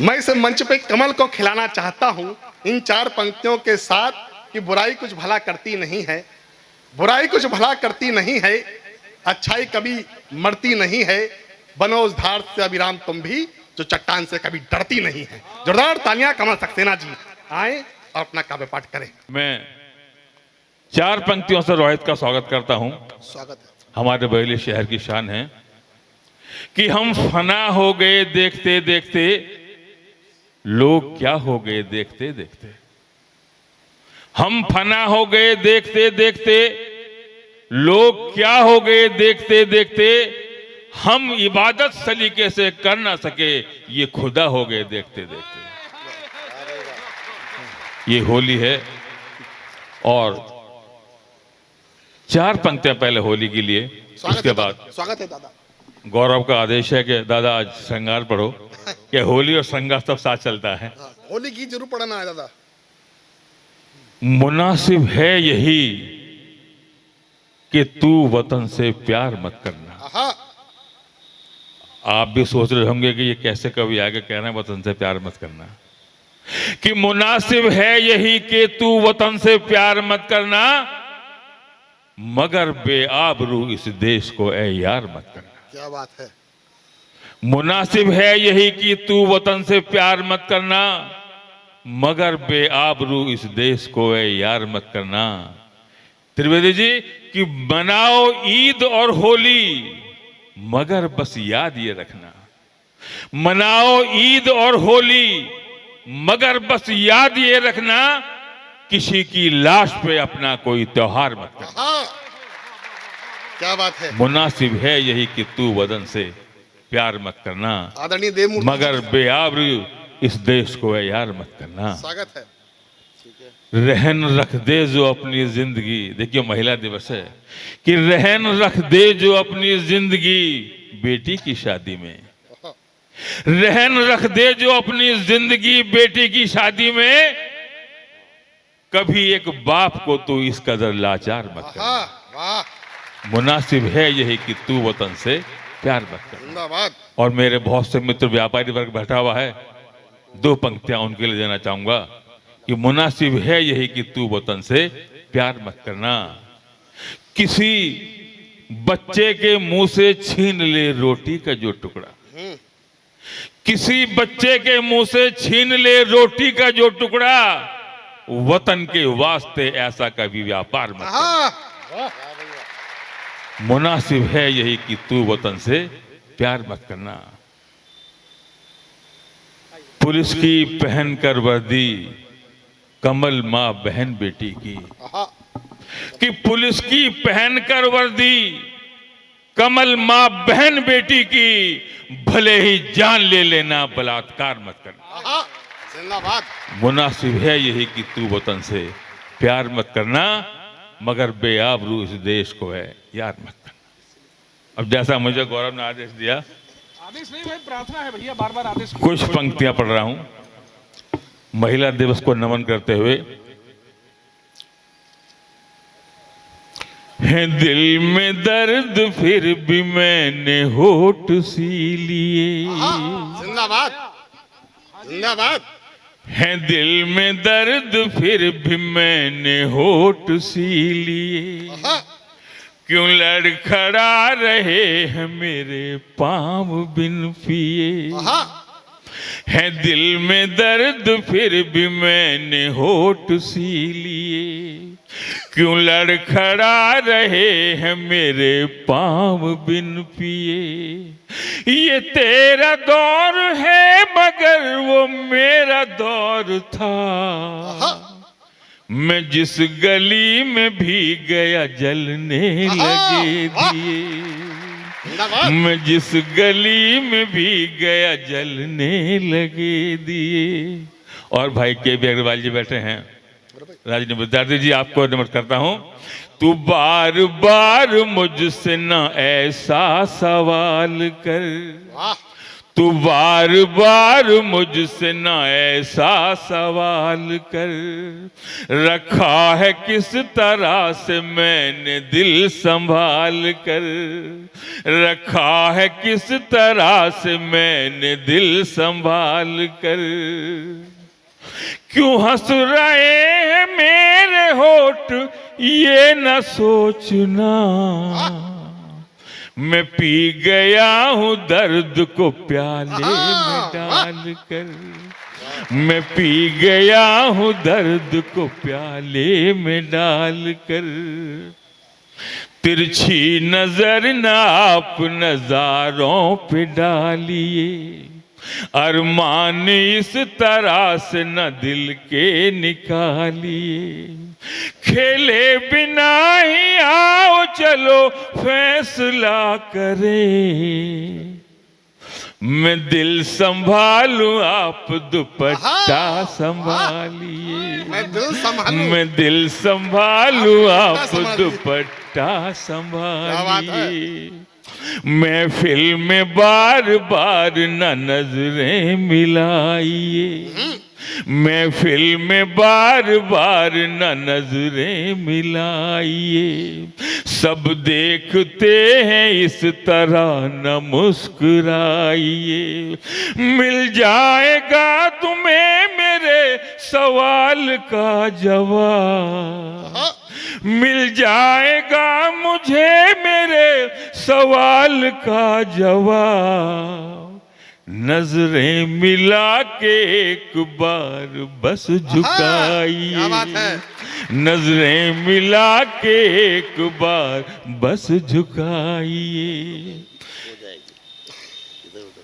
मैं इस मंच पे कमल को खिलाना चाहता हूं इन चार पंक्तियों के साथ कि बुराई कुछ भला करती नहीं है, बुराई कुछ भला करती नहीं है, अच्छाई कभी मरती नहीं है, बनो उस धार से अभिराम तुम भी जो चट्टान से कभी डरती नहीं है। जोरदार तालियां कमल सक्सेना जी आए और अपना काव्य पाठ करें। मैं चार पंक्तियों से रोहित का स्वागत करता हूं। स्वागत है। हमारे बरेली शहर की शान है कि हम फना हो गए देखते देखते, लोग क्या हो गए देखते देखते। हम फना हो गए देखते देखते, लोग क्या हो गए देखते देखते। हम इबादत सलीके से कर ना सके, ये खुदा हो गए देखते देखते। ये होली है और चार पंक्तियां पहले होली के लिए, उसके बाद स्वागत है दादा। गौरव का आदेश है कि दादा आज श्रृंगार पढ़ो, कि होली और श्रृंगार सब साथ चलता है। होली की जरूर पढ़ना है दादा। मुनासिब है यही कि तू वतन से प्यार मत करना। आप भी सोच रहे होंगे कि ये कैसे कभी आगे कह रहे हैं वतन से प्यार मत करना, कि मुनासिब है यही कि तू वतन से प्यार मत करना, मगर बेआबरू इस देश को ऐ यार मत करना। क्या बात है। मुनासिब है यही कि तू वतन से प्यार मत करना, मगर बेआबरू इस देश को ऐ यार मत करना। त्रिवेदी जी कि मनाओ ईद और होली, मगर बस याद ये रखना, मनाओ ईद और होली, मगर बस याद ये रखना, किसी की लाश पे अपना कोई त्योहार मत करना। क्या बात है। मुनासिब है यही कि तू वतन से प्यार मत करना, आदरणीय देवमूर्ति, मगर बेआबरू इस देश को है यार मत करना। स्वागत है। रहन रख दे जो अपनी जिंदगी, देखिए महिला दिवस है, कि रहन रख दे जो अपनी जिंदगी बेटी की शादी में, रहन रख दे जो अपनी जिंदगी बेटी की शादी में, कभी एक बाप को तू इस कदर लाचार मत कर। मुनासिब है यही कि तू वतन से प्यार मत कर। जिंदाबाद। और मेरे बहुत से मित्र व्यापारी वर्ग बैठा हुआ है, दो पंक्तियां उनके लिए देना चाहूंगा कि मुनासिब है यही कि तू वतन से प्यार मत करना, किसी बच्चे के मुंह से छीन ले रोटी का जो टुकड़ा, किसी बच्चे के मुंह से छीन ले रोटी का जो टुकड़ा, वतन के वास्ते ऐसा कभी व्यापार मत करना। मुनासिब है यही कि तू वतन से प्यार मत करना। पुलिस की पहनकर वर्दी, कमल मां बहन बेटी की, कि पुलिस की पहनकर वर्दी, कमल मां बहन बेटी की, भले ही जान ले लेना बलात्कार मत करना। जिंदाबाद। मुनासिब है यही कि तू वतन से प्यार मत करना, मगर बेआबरू इस देश को है यार मत करना। अब जैसा मुझे गौरव ने आदेश दिया, आदेश नहीं भाई, प्रार्थना है भैया, बार बार आदेश। कुछ पंक्तियां पढ़ रहा हूं महिला दिवस को नमन करते हुए। है दिल में दर्द फिर भी मैंने होठ सी लिए, जिंदाबाद। जिंदाबाद। है दिल में दर्द फिर भी मैंने होठ सी लिए, क्यों लड़खड़ा रहे हैं मेरे पांव बिन पिए। है दिल में दर्द फिर भी मैंने होठ सी लिए, क्यों लड़खड़ा रहे हैं मेरे पांव बिन पिए। ये तेरा दौर है मगर वो मेरा दौर था, मैं जिस गली में भी गया जलने लगे दिए, मैं जिस गली में भी गया जलने लगे दिए। और भाई के बी अग्रवाल जी बैठे हैं, राजनीति विद्यार्थी जी, आपको नमस्कार करता हूं। तू बार बार मुझसे ना ऐसा सवाल कर, तू बार बार मुझसे ना ऐसा सवाल कर, रखा है किस तरह से मैंने दिल संभाल कर, रखा है किस तरह से मैंने दिल संभाल कर। क्यों हंस रहे हैं मेरे होठ ये न सोचना, मैं पी गया हूँ दर्द को प्याले में डाल कर, मैं पी गया हूँ दर्द को प्याले में डाल कर। तिरछी नजर न आप नजारों पे डालिए, अरमान इस तरह से न दिल के निकालिए। खेले बिना ही आओ चलो फैसला करें, मैं दिल संभालूं आप दुपट्टा संभालिए, मैं दिल संभालूं आप दुपट्टा संभालिए। महफिल में बार बार न नजरें मिलाइए, महफिल में बार बार न नजरें मिलाइए। सब देखते हैं इस तरह न मुस्कुराइए, मिल जाएगा तुम्हें मेरे सवाल का जवाब, मिल जाएगा मुझे मेरे सवाल का जवाब। नजरें मिला के एक बार बस झुकाइए, नजरें मिला के एक बार बस झुकाइए।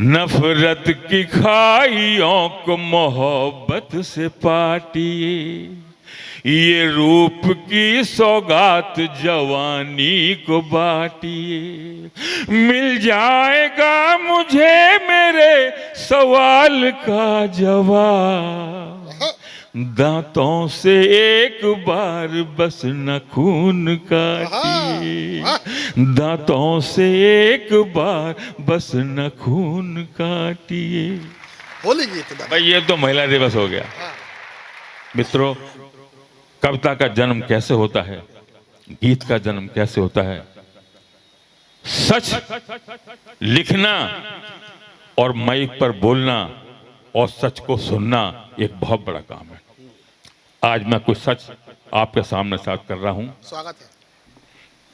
नफरत की खाइयों को मोहब्बत से पाटिए, ये रूप की सौगात जवानी को बाटिए। मिल जाएगा मुझे मेरे सवाल का जवाब, दांतों से एक बार बस न काटिए, दांतों से एक बार बस न काटिए। भाई ये तो महिला दिवस हो गया। मित्रों, कविता का जन्म कैसे होता है, गीत का जन्म कैसे होता है? सच लिखना और माइक पर बोलना और सच को सुनना एक बहुत बड़ा काम है। आज मैं कुछ सच आपके सामने साथ कर रहा हूं। स्वागत है।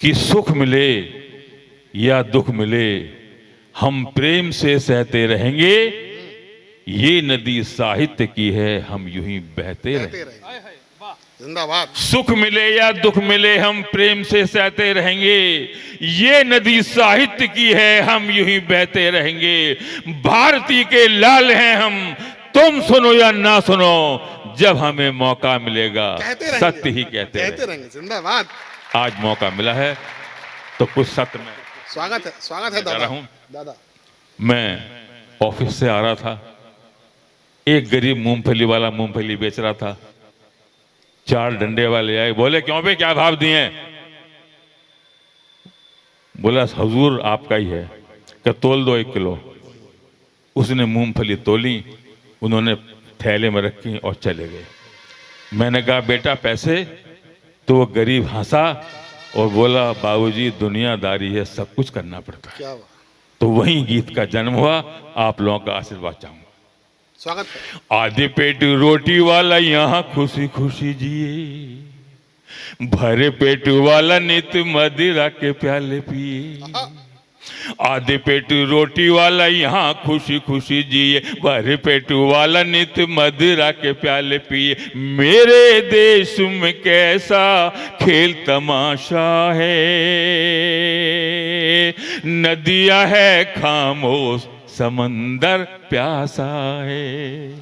कि सुख मिले या दुख मिले हम प्रेम से सहते रहेंगे, ये नदी साहित्य की है हम यूं ही बहते रहेंगे। जिंदाबाद। सुख मिले या दुख मिले हम प्रेम से सहते रहेंगे, ये नदी साहित्य की है हम यूं ही बहते रहेंगे। भारती के लाल हैं हम, तुम सुनो या ना सुनो, जब हमें मौका मिलेगा सत्य ही कहते रहेंगे। जिंदाबाद। आज मौका मिला है तो कुछ सत्य में स्वागत है दादा। दादा, मैं ऑफिस से आ रहा था, एक गरीब मूंगफली वाला मूंगफली बेच रहा था। 4 डंडे वाले आए, बोले क्यों पे, क्या भाव दिए? बोला हुजूर आपका ही है, क्या तोल दो 1 किलो। उसने मूंगफली तोली, उन्होंने थैले में रखी और चले गए। मैंने कहा बेटा पैसे? तो वो गरीब हंसा और बोला बाबूजी दुनियादारी है, सब कुछ करना पड़ता है। क्या बात। तो वहीं गीत का जन्म हुआ। आप लोगों का आशीर्वाद चाहूंगा। स्वागत है। आधे पेट रोटी वाला यहाँ खुशी खुशी जिए, भरे पेट वाला नित मदिरा के प्याले पिए। आधे पेट रोटी वाला यहाँ खुशी खुशी जिए, भरे पेट वाला नित मदिरा के प्याले पिए। मेरे देश में कैसा खेल तमाशा है, नदियां है खामोश समंदर प्यासा है।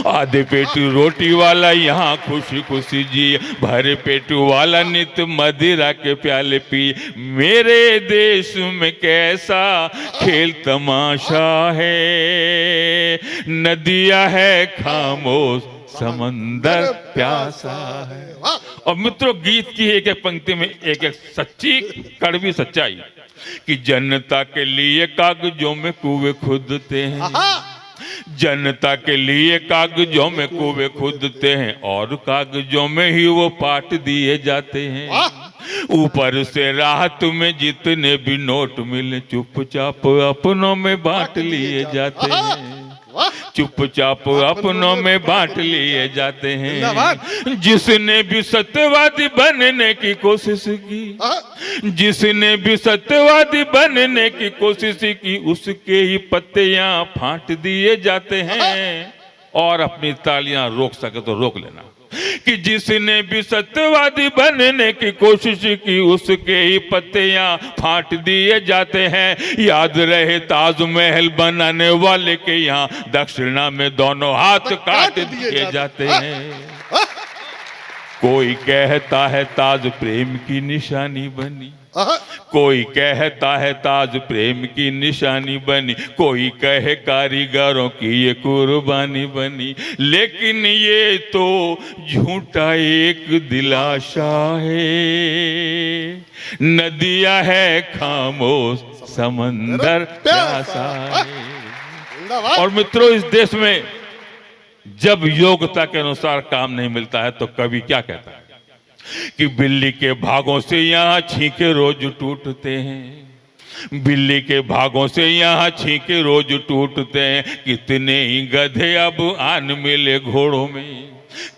आधे पेट रोटी वाला यहाँ खुशी खुशी जिए, भरे पेट वाला नित मदिरा के प्याले पी। मेरे देश में कैसा खेल तमाशा है, नदियां है खामोश समंदर प्यासा है। और मित्रों, गीत की एक एक पंक्ति में एक एक सच्ची कड़वी सच्चाई। कि जनता के लिए कागजों में कुएं खोदते हैं, जनता के लिए कागजों में कुएं खोदते हैं और कागजों में ही वो पाट दिए जाते हैं। ऊपर से राहत में जितने भी नोट मिले चुपचाप अपनों में बांट लिए जाते हैं, चुपचाप अपनों में बांट लिए जाते हैं। जिसने भी सत्यवादी बनने की कोशिश की, जिसने भी सत्यवादी बनने की कोशिश की, उसके ही पत्तियां फाट दिए जाते हैं। और अपनी तालियां रोक सके तो रोक लेना कि जिसने भी सत्यवादी बनने की कोशिश की, उसके ही पत्तियां फाट दिए जाते हैं। याद रहे ताजमहल बनाने वाले के यहाँ दक्षिणा में दोनों हाथ काट दिए जाते हैं। कोई कहता है ताज प्रेम की निशानी बनी, कोई कहता है ताज प्रेम की निशानी बनी, कोई कहे कारीगरों की ये कुर्बानी बनी। लेकिन ये तो झूठा एक दिलासा है, नदियां है खामोश समंदर प्यासा है। और मित्रों, इस देश में जब योग्यता के अनुसार काम नहीं मिलता है तो कवि क्या कहता है कि बिल्ली के भागों से यहाँ छींके रोज टूटते हैं, बिल्ली के भागों से यहाँ छींके रोज टूटते हैं। कितने ही गधे अब आन मिले घोड़ों में,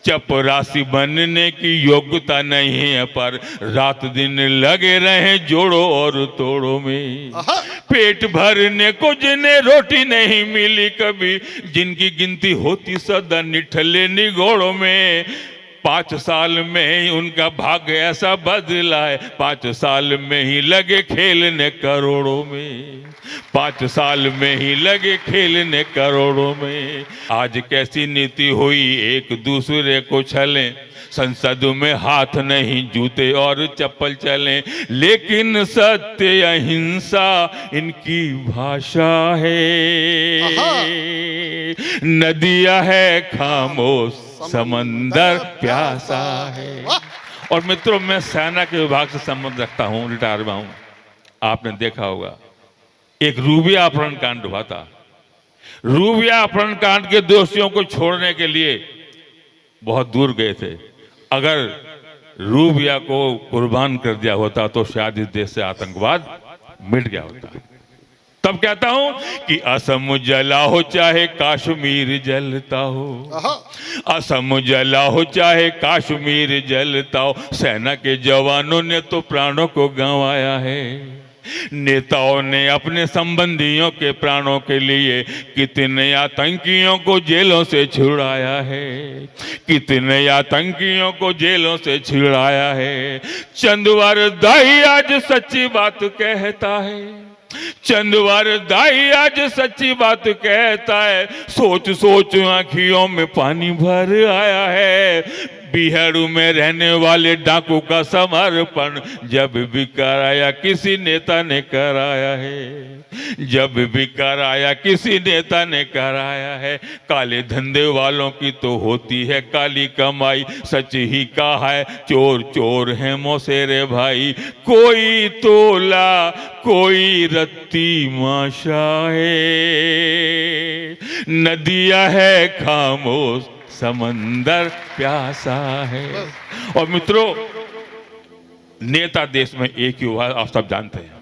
चपरासी बनने की योग्यता नहीं है पर रात दिन लगे रहे जोड़ो और तोड़ो में। पेट भरने को जिन्हें रोटी नहीं मिली कभी, जिनकी गिनती होती सदा निठल्ले निगोड़ों में। 5 साल में ही उनका भाग्य ऐसा बदला है, 5 साल में ही लगे खेलने करोड़ों में, 5 साल में ही लगे खेलने करोड़ों में। आज कैसी नीति हुई, एक दूसरे को छलें, संसद में हाथ नहीं जूते और चप्पल चलें। लेकिन सत्य अहिंसा इनकी भाषा है, नदियां है खामोश समंदर प्यासा है। और मित्रों, मैं सेना के विभाग से संबंध रखता हूं, रिटायर में हूं। आपने देखा होगा एक रूबिया अपहरण कांड हुआ था। रूबिया अपहरण कांड के दोषियों को छोड़ने के लिए बहुत दूर गए थे। अगर रूबिया को कुर्बान कर दिया होता तो शायद इस देश से आतंकवाद मिट गया होता। तब कहता हूं कि असम जला हो चाहे कश्मीर जलता हो, असम जला हो चाहे कश्मीर जलता हो, सेना के जवानों ने तो प्राणों को गंवाया है। नेताओं ने अपने संबंधियों के प्राणों के लिए कितने आतंकियों को जेलों से छुड़ाया है, कितने आतंकियों को जेलों से छुड़ाया है। चंदवार दाई आज सच्ची बात कहता है, चंदवार दाई आज सच्ची बात कहता है। सोच सोच आंखियों में पानी भर आया है। बिहारू में रहने वाले डाकू का समर्पण जब भी कराया किसी नेता ने कराया है, जब भी कराया किसी नेता ने कराया है। काले धंधे वालों की तो होती है काली कमाई, सच ही कहा है चोर चोर है मौसेरे भाई। कोई तोला कोई रत्ती माशा है, नदियां है खामोश समंदर प्यासा है। और मित्रों, नेता देश में एक ही हुआ, आप सब जानते हैं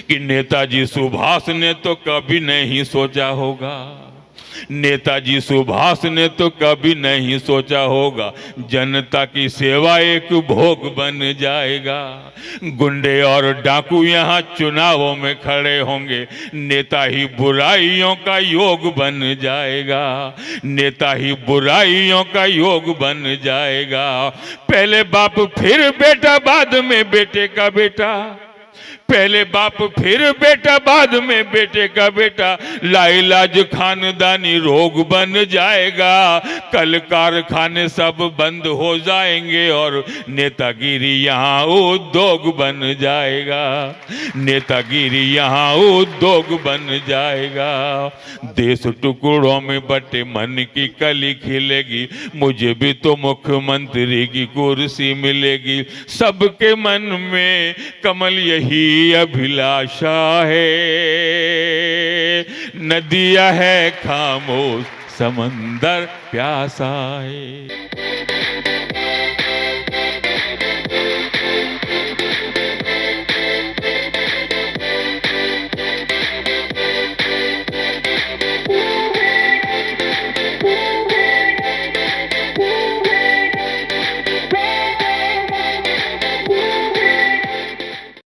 कि नेताजी सुभाष ने तो कभी नहीं सोचा होगा, नेताजी सुभाष ने तो कभी नहीं सोचा होगा जनता की सेवा एक भोग बन जाएगा। गुंडे और डाकू यहाँ चुनावों में खड़े होंगे, नेता ही बुराइयों का योग बन जाएगा, नेता ही बुराइयों का योग बन जाएगा। पहले बाप फिर बेटा, बाद में बेटे का बेटा, पहले बाप फिर बेटा, बाद में बेटे का बेटा। लाइलाज खानदानी रोग बन जाएगा, कल कारखाने सब बंद हो जाएंगे और नेतागिरी यहाँ उद्योग बन जाएगा, नेतागिरी यहाँ उद्योग बन जाएगा। देश टुकड़ों में बटे मन की कली खिलेगी, मुझे भी तो मुख्यमंत्री की कुर्सी मिलेगी। सबके मन में कमल यही अभिलाषा है, नदिया है खामोश, समंदर प्यासा है।